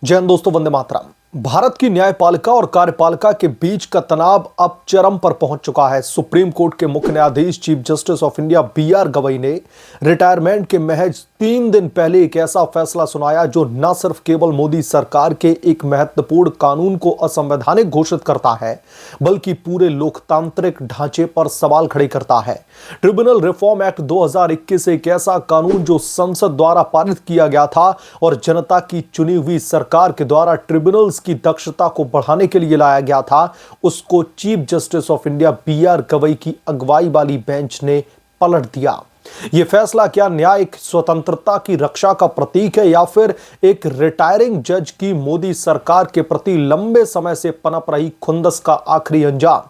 जय हिंद दोस्तों, वंदे मातरम। भारत की न्यायपालिका और कार्यपालिका के बीच का तनाव अब चरम पर पहुंच चुका है। सुप्रीम कोर्ट के मुख्य न्यायाधीश chief justice of India B R. Gavai ने रिटायरमेंट के महज 3 दिन पहले एक ऐसा फैसला सुनाया जो न सिर्फ केवल मोदी सरकार के एक महत्वपूर्ण कानून को असंवैधानिक घोषित करता है, बल्कि पूरे लोकतांत्रिक ढांचे पर सवाल खड़े करता है। ट्रिब्यूनल रिफॉर्म एक्ट 2021 एक ऐसा कानून जो संसद द्वारा पारित किया गया था और जनता की चुनी हुई सरकार के द्वारा ट्रिब्यूनल्स की दक्षता को बढ़ाने के लिए लाया गया था, उसको chief justice of India B R. Gavai की अगुवाई वाली बेंच ने पलट दिया। यह फैसला क्या न्यायिक स्वतंत्रता की रक्षा का प्रतीक है या फिर एक रिटायरिंग जज की मोदी सरकार के प्रति लंबे समय से पनप रही खुंदस का आखिरी अंजाम?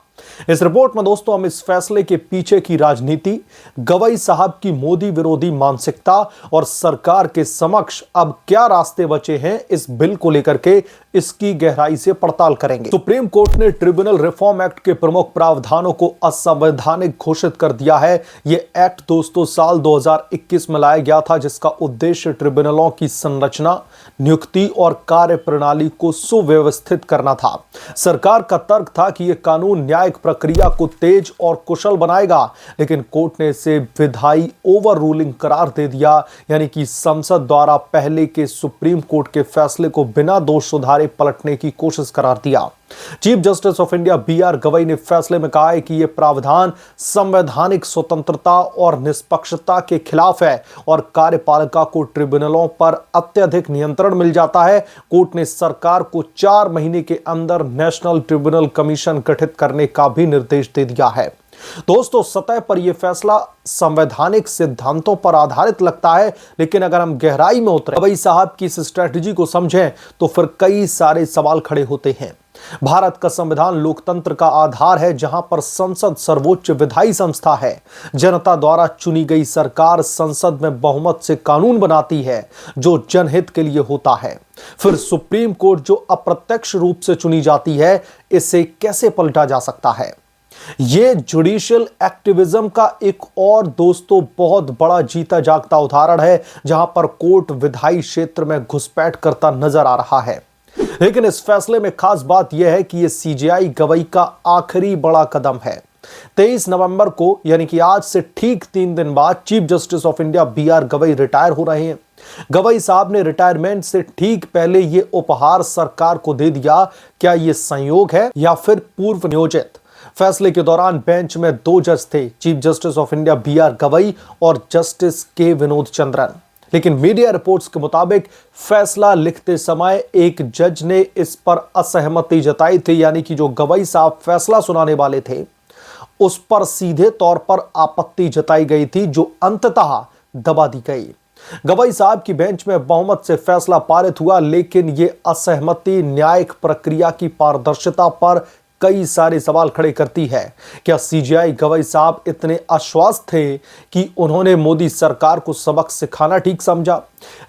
इस रिपोर्ट में दोस्तों हम इस फैसले के पीछे की राजनीति, गवई साहब की मोदी विरोधी मानसिकता और सरकार के समक्ष अब क्या रास्ते बचे हैं, इस बिल को लेकर के इसकी गहराई से पड़ताल करेंगे। सुप्रीम कोर्ट ने ट्रिब्यूनल रिफॉर्म एक्ट के प्रमुख प्रावधानों को असंवैधानिक घोषित कर दिया है। यह एक्ट दोस्तों साल 2021 में लाया गया था, जिसका उद्देश्य ट्रिब्यूनलों की संरचना, नियुक्ति और कार्य प्रणाली को सुव्यवस्थित करना था। सरकार का तर्क था कि यह कानून न्यायिक प्रक्रिया को तेज और कुशल बनाएगा, लेकिन कोर्ट ने इसे विधायी ओवर रूलिंग करार दे दिया, यानी कि संसद द्वारा पहले के सुप्रीम कोर्ट के फैसले को बिना दोष सुधारे पलटने की कोशिश करार दिया। Chief justice of India B R. Gavai ने फैसले में कहा है कि यह प्रावधान संवैधानिक स्वतंत्रता और निष्पक्षता के खिलाफ है और कार्यपालिका को ट्रिब्यूनलों पर अत्यधिक नियंत्रण मिल जाता है। कोर्ट ने सरकार को 4 महीने के अंदर नेशनल ट्रिब्यूनल कमीशन गठित करने का भी निर्देश दे दिया है। दोस्तों, सतह पर यह फैसला संवैधानिक सिद्धांतों पर आधारित लगता है, लेकिन अगर हम गहराई में उतरें, गवई साहब की इस स्ट्रेटजी को समझें तो फिर कई सारे सवाल खड़े होते हैं। भारत का संविधान लोकतंत्र का आधार है, जहां पर संसद सर्वोच्च विधायी संस्था है। जनता द्वारा चुनी गई सरकार संसद में बहुमत से कानून बनाती है जो जनहित के लिए होता है। फिर सुप्रीम कोर्ट जो अप्रत्यक्ष रूप से चुनी जाती है, इसे कैसे पलटा जा सकता है? यह जुडिशियल एक्टिविज्म का एक और दोस्तों बहुत बड़ा जीता जागता उदाहरण है, जहां पर कोर्ट विधायी क्षेत्र में घुसपैठ करता नजर आ रहा है। लेकिन इस फैसले में खास बात यह है कि यह सीजेआई गवई का आखिरी बड़ा कदम है। 23 नवंबर को, यानी कि आज से ठीक 3 दिन बाद, chief justice of India B R. Gavai retire हो रहे हैं। गवई साहब ने रिटायरमेंट से ठीक पहले यह उपहार सरकार को दे दिया। क्या यह संयोग है या फिर पूर्व नियोजित? फैसले के दौरान बेंच में 2 जज थे, chief justice of India B R. Gavai और जस्टिस के विनोद चंद्रन। लेकिन मीडिया रिपोर्ट्स के मुताबिक फैसला लिखते समय एक जज ने इस पर असहमति जताई थी, यानी कि जो गवई साहब फैसला सुनाने वाले थे उस पर सीधे तौर पर आपत्ति जताई गई थी, जो अंततः दबा दी गई। गवई साहब की बेंच में बहुमत से फैसला पारित हुआ, लेकिन यह असहमति न्यायिक प्रक्रिया की पारदर्शिता पर कई सारे सवाल खड़े करती है। क्या सीजेआई गवई साहब इतने आश्वस्त थे कि उन्होंने मोदी सरकार को सबक सिखाना ठीक समझा?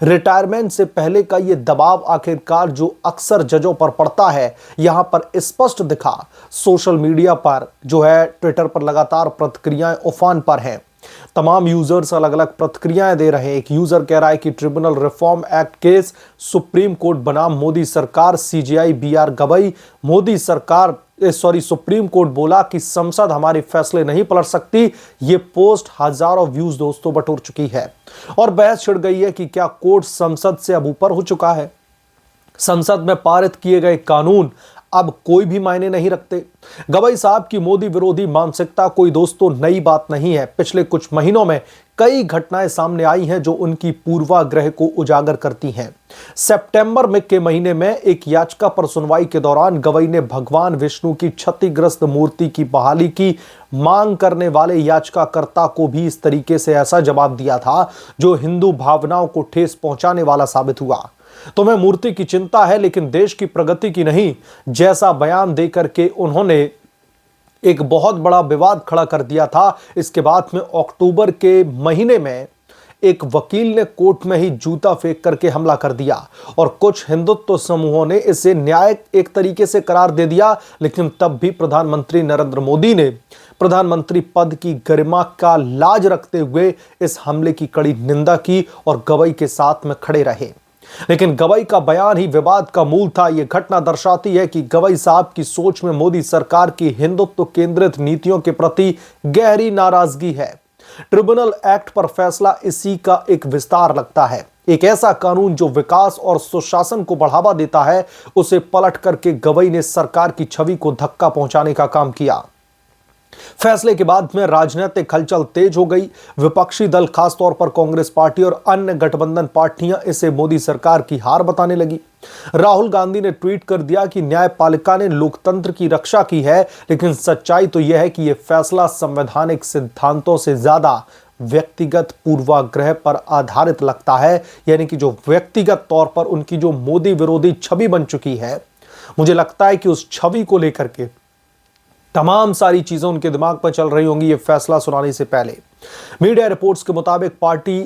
रिटायरमेंट से पहले का यह दबाव आखिरकार जो अक्सर जजों पर पड़ता है, यहां पर स्पष्ट दिखा। सोशल मीडिया पर जो है, ट्विटर पर लगातार प्रतिक्रियाएं उफान पर हैं। तमाम यूजर्स अलग अलग प्रतिक्रियाएं दे रहे हैं। एक यूजर कह रहा है कि tribunal reform act case supreme court बनाम मोदी सरकार, सीजेआई बी.आर. गवई, मोदी सरकार सुप्रीम कोर्ट बोला कि संसद हमारे फैसले नहीं पलट सकती। यह पोस्ट हजारों व्यूज दोस्तों बटोर चुकी है और बहस छिड़ गई है कि क्या कोर्ट संसद से अब ऊपर हो चुका है? संसद में पारित किए गए कानून अब कोई भी मायने नहीं रखते। गवई साहब की मोदी विरोधी मानसिकता कोई दोस्तों नई बात नहीं है। पिछले कुछ महीनों में कई घटनाएं सामने आई हैं जो उनकी पूर्वाग्रह को उजागर करती हैं। सितंबर में के महीने में एक याचिका पर सुनवाई के दौरान गवई ने भगवान विष्णु की क्षतिग्रस्त मूर्ति की बहाली की मांग करने वाले याचिकाकर्ता को भी इस तरीके से ऐसा जवाब दिया था जो हिंदू भावनाओं को ठेस पहुंचाने वाला साबित हुआ। तुम्हें मूर्ति की चिंता है लेकिन देश की प्रगति की नहीं, जैसा बयान देकर के उन्होंने एक बहुत बड़ा विवाद खड़ा कर दिया था। इसके बाद में अक्टूबर के महीने में एक वकील ने कोर्ट में ही जूता फेंक करके हमला कर दिया और कुछ हिंदुत्व समूहों ने इसे न्यायिक एक तरीके से करार दे दिया। लेकिन तब भी प्रधानमंत्री नरेंद्र मोदी ने प्रधानमंत्री पद की गरिमा का लाज रखते हुए इस हमले की कड़ी निंदा की और गवई के साथ में खड़े रहे। लेकिन गवई का बयान ही विवाद का मूल था। यह घटना दर्शाती है कि गवई साहब की सोच में मोदी सरकार की हिंदुत्व केंद्रित नीतियों के प्रति गहरी नाराजगी है। ट्रिब्यूनल एक्ट पर फैसला इसी का एक विस्तार लगता है। एक ऐसा कानून जो विकास और सुशासन को बढ़ावा देता है, उसे पलट करके गवई ने सरकार की छवि को धक्का पहुंचाने का काम किया। फैसले के बाद में राजनीतिक हलचल तेज हो गई। विपक्षी दल, खासतौर पर कांग्रेस पार्टी और अन्य गठबंधन पार्टियां इसे मोदी सरकार की हार बताने लगी। राहुल गांधी ने ट्वीट कर दिया कि न्यायपालिका ने लोकतंत्र की रक्षा की है, लेकिन सच्चाई तो यह है कि यह फैसला संवैधानिक सिद्धांतों से ज्यादा व्यक्तिगत पूर्वाग्रह पर आधारित लगता है। यानी कि जो व्यक्तिगत तौर पर उनकी जो मोदी विरोधी छवि बन चुकी है, मुझे लगता है कि उस छवि को लेकर के तमाम सारी चीजें उनके दिमाग पर चल रही होंगी ये फैसला सुनाने से पहले। मीडिया रिपोर्ट्स के मुताबिक पार्टी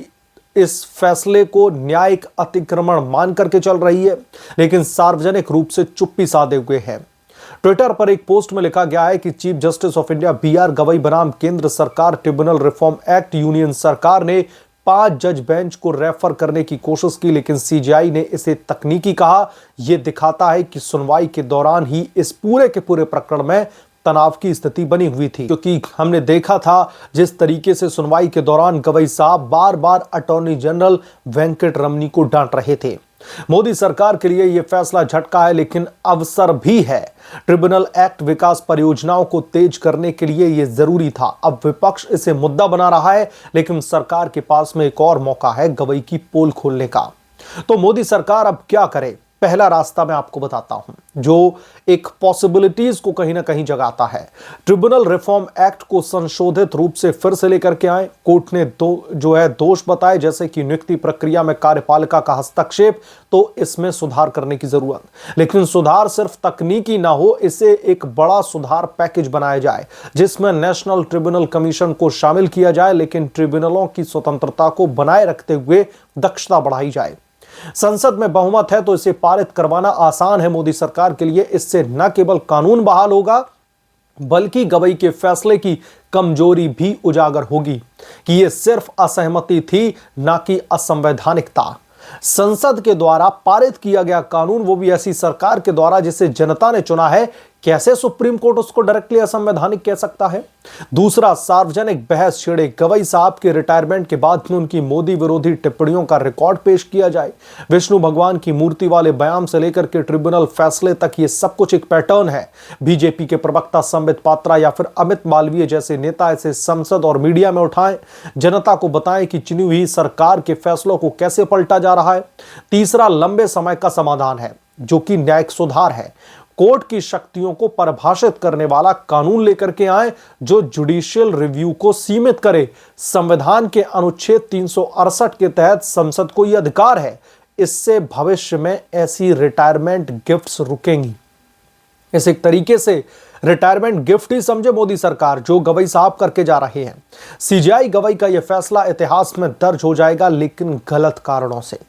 इस फैसले को न्यायिक अतिक्रमण मान करके चल रही है, लेकिन सार्वजनिक रूप से चुप्पी साधे हुए है। ट्विटर पर एक पोस्ट में लिखा गया है कि chief justice of India BR Gavai बनाम केंद्र सरकार ट्रिब्यूनल रिफॉर्म एक्ट, यूनियन सरकार ने 5 जज बेंच को रेफर करने की कोशिश की, लेकिन CJI ने इसे तकनीकी कहा। यह दिखाता है कि सुनवाई के दौरान ही इस पूरे के पूरे प्रकरण में तनाव की स्थिति बनी हुई थी, क्योंकि हमने देखा था जिस तरीके से सुनवाई के दौरान गवई साहब बार बार अटॉर्नी जनरल वेंकट रमनी को डांट रहे थे। मोदी सरकार के लिए यह फैसला झटका है, लेकिन अवसर भी है। ट्रिब्यूनल एक्ट विकास परियोजनाओं को तेज करने के लिए यह जरूरी था। अब विपक्ष इसे मुद्दा बना रहा है, लेकिन सरकार के पास में एक और मौका है गवई की पोल खोलने का। तो मोदी सरकार अब क्या करे? पहला रास्ता मैं आपको बताता हूं, जो एक पॉसिबिलिटीज को कहीं ना कहीं जगाता है। ट्रिब्यूनल रिफॉर्म एक्ट को संशोधित रूप से फिर से लेकर के आए। कोर्ट ने दोष बताए, जैसे कि नियुक्ति प्रक्रिया में कार्यपालिका का हस्तक्षेप, तो इसमें सुधार करने की जरूरत। लेकिन सुधार सिर्फ तकनीकी ना हो, इसे एक बड़ा सुधार पैकेज बनाया जाए, जिसमें नेशनल ट्रिब्यूनल कमीशन को शामिल किया जाए, लेकिन ट्रिब्यूनलों की स्वतंत्रता को बनाए रखते हुए दक्षता बढ़ाई जाए। संसद में बहुमत है तो इसे पारित करवाना आसान है मोदी सरकार के लिए। इससे न केवल कानून बहाल होगा, बल्कि गवई के फैसले की कमजोरी भी उजागर होगी कि यह सिर्फ असहमति थी, ना कि असंवैधानिकता। संसद के द्वारा पारित किया गया कानून, वो भी ऐसी सरकार के द्वारा जिसे जनता ने चुना है, कैसे सुप्रीम कोर्ट उसको डायरेक्टली असंवैधानिक कह सकता है? दूसरा, सार्वजनिक बहस छिड़े। गवई साहब के रिटायरमेंट के बाद में उनकी मोदी विरोधी टिप्पणियों का रिकॉर्ड पेश किया जाए। विष्णु भगवान की मूर्ति वाले बयान से लेकर के ट्रिब्यूनल फैसले तक ये सब कुछ एक पैटर्न है। बीजेपी के प्रवक्ता संबित पात्रा या फिर अमित मालवीय जैसे नेता इसे संसद और मीडिया में उठाएं, जनता को बताएं कि चुनी हुई सरकार के फैसलों को कैसे पलटा जा रहा है। तीसरा, लंबे समय का समाधान है, जो कि न्यायिक सुधार है। कोर्ट की शक्तियों को परिभाषित करने वाला कानून लेकर के आए, जो जुडिशियल रिव्यू को सीमित करे। संविधान के अनुच्छेद 368 के तहत संसद को यह अधिकार है। इससे भविष्य में ऐसी रिटायरमेंट गिफ्ट्स रुकेंगी। इस एक तरीके से रिटायरमेंट गिफ्ट ही समझे मोदी सरकार, जो गवई साहब करके जा रहे हैं। CJI गवई का यह फैसला इतिहास में दर्ज हो जाएगा, लेकिन गलत कारणों से।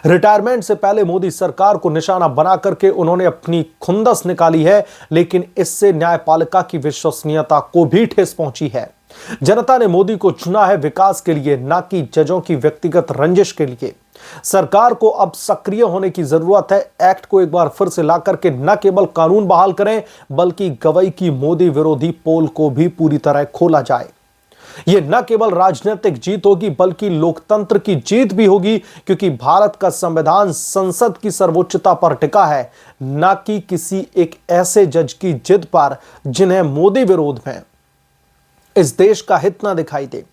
रिटायरमेंट से पहले मोदी सरकार को निशाना बना करके उन्होंने अपनी खुंदस निकाली है, लेकिन इससे न्यायपालिका की विश्वसनीयता को भी ठेस पहुंची है। जनता ने मोदी को चुना है विकास के लिए, ना कि जजों की व्यक्तिगत रंजिश के लिए। सरकार को अब सक्रिय होने की जरूरत है। एक्ट को एक बार फिर से ला करके न केवल कानून बहाल करें, बल्कि गवई की मोदी विरोधी पोल को भी पूरी तरह खोला जाए। यह न केवल राजनीतिक जीत होगी, बल्कि लोकतंत्र की जीत भी होगी, क्योंकि भारत का संविधान संसद की सर्वोच्चता पर टिका है, न कि किसी एक ऐसे जज की जिद पर जिन्हें मोदी विरोध में इस देश का हित ना दिखाई दे।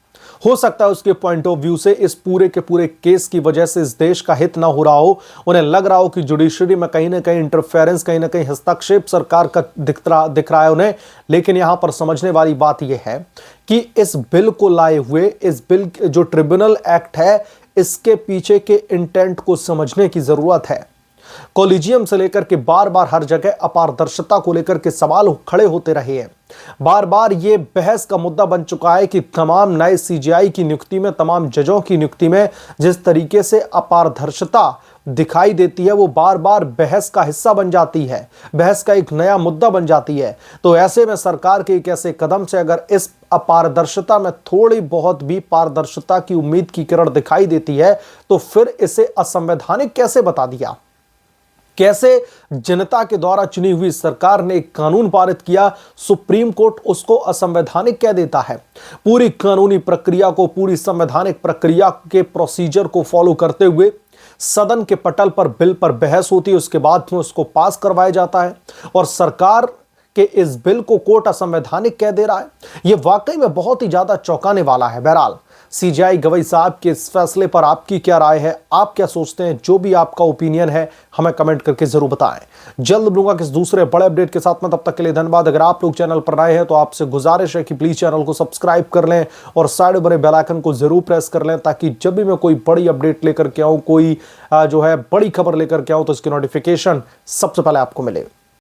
हो सकता है उसके पॉइंट ऑफ व्यू से इस पूरे के पूरे केस की वजह से इस देश का हित ना हो रहा हो, उन्हें लग रहा हो कि जुडिशरी में कहीं ना कहीं इंटरफेरेंस, कहीं ना कहीं हस्तक्षेप सरकार का दिख रहा है उन्हें। लेकिन यहां पर समझने वाली बात यह है कि इस बिल को लाए हुए, इस बिल जो ट्रिब्यूनल एक्ट है, इसके पीछे के इंटेंट को समझने की जरूरत है। कॉलेजियम से लेकर के बार बार हर जगह अपारदर्शिता को लेकर के सवाल खड़े होते रहे हैं। बार बार यह बहस का मुद्दा बन चुका है कि तमाम नए CJI की नियुक्ति में, तमाम जजों की नियुक्ति में जिस तरीके से अपारदर्शिता दिखाई देती है वो बार बार बहस का हिस्सा बन जाती है, बहस का एक नया मुद्दा बन जाती है। तो ऐसे में सरकार के एक ऐसे कदम से अगर इस अपारदर्शिता में थोड़ी बहुत भी पारदर्शिता की उम्मीद की किरण दिखाई देती है तो फिर इसे असंवैधानिक कैसे बता दिया? कैसे जनता के द्वारा चुनी हुई सरकार ने एक कानून पारित किया, सुप्रीम कोर्ट उसको असंवैधानिक कह देता है? पूरी कानूनी प्रक्रिया को, पूरी संवैधानिक प्रक्रिया के प्रोसीजर को फॉलो करते हुए सदन के पटल पर बिल पर बहस होती है, उसके बाद में उसको पास करवाया जाता है और सरकार के इस बिल को कोर्ट असंवैधानिक कह दे रहा है। यह वाकई में बहुत ही ज्यादा चौंकाने वाला है। बहरहाल सीजेआई गवई साहब के इस फैसले पर आपकी क्या राय है, आप क्या सोचते हैं? जो भी आपका ओपिनियन है हमें कमेंट करके जरूर बताएं। जल्द मिलूंगा किस दूसरे बड़े अपडेट के साथ में, तब तक के लिए धन्यवाद। अगर आप लोग चैनल पर नए हैं तो आपसे गुजारिश है कि प्लीज चैनल को सब्सक्राइब कर लें और साइड बने बेल आइकन को जरूर प्रेस कर लें, ताकि जब भी मैं कोई बड़ी अपडेट लेकर के आऊं, कोई जो है बड़ी खबर लेकर के आऊं, तो इसकी नोटिफिकेशन सबसे पहले आपको मिले।